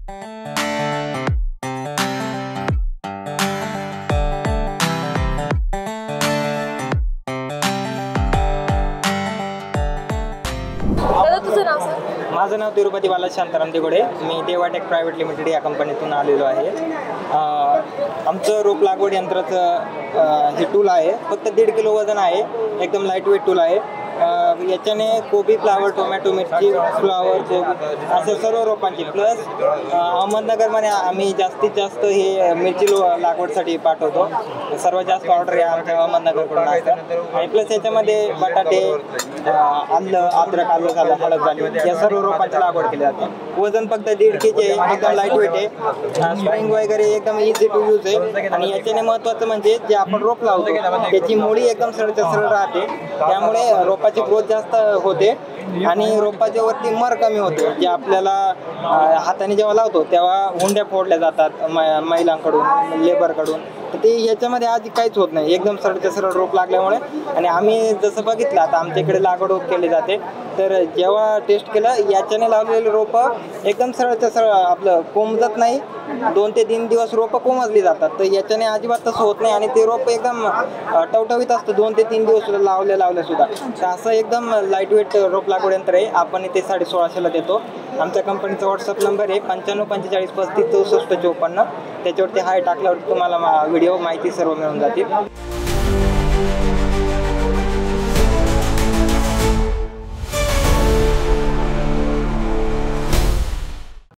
माझं नाव तिरुपती बालाजी शांताराम दिगोडे. मी देवाटेक private limited या कंपनीतून आलेलो आहे. आमचं रोप लागवड यंत्राचं हे टूल आहे. फक्त 1.5 किलो वजन आहे. एकदम लाईट वेट टूल आहे. याच्याने कोबी, फ्लावर, टोमॅटो, मिरची, फ्लावर, कोबी अशा सर्व रोपांची प्लस अहमदनगरमध्ये आम्ही जास्तीत जास्त हे मिरची लागवडसाठी पाठवतो. सर्वात जास्त ऑर्डर या आमच्या अहमदनगरकडून असतात. आणि प्लस याच्यामध्ये बटाटे, आलं, अद्रक, आलं झालं, हळद झाली, या सर्व रोपांची लागवड केली जाते. वजन फक्त 1.5 kg आहे. एकदम लाईट वेट आहे. स्प्रिंग वगैरे एकदम इझी टू यूज आहे. आणि याच्याने महत्त्वाचं म्हणजे जे आपण रोप लावतो त्याची मुळी एकदम सरळ राहते. त्यामुळे रोपाची ग्रोथ जास्त होते आणि रोपाच्या वरती मर कमी होते. जे आपल्याला हाताने जेव्हा लावतो तेव्हा हुंड्या फोडल्या जातात महिलांकडून, लेबरकडून. तर ते याच्यामध्ये आधी काहीच होत नाही. एकदम सरळ रोप लागल्यामुळे. आणि आम्ही जसं बघितलं आता आमच्याकडे लागवड केली जाते, तर जेव्हा टेस्ट केलं याच्याने लावलेले रोपं एकदम सरळ आपलं कोमजत नाही. 2 ते 3 दिवस रोपं कोमजली जातात. तर याच्याने अजिबात तसं होत नाही. आणि ते रोप एकदम टवटवीत असतं 2 ते 3 दिवस लावल्या सुद्धा. तर असं एकदम लाईट वेट रोप लागवड यंत्र आहे. आपण ते 1650ला देतो. आमच्या कंपनीचा व्हॉट्सअप नंबर आहे 95 45 35 64 54. त्याच्यावरती हाय टाकल्यावरती तुम्हाला व्हिडिओ माहिती सर्व मिळून जातील.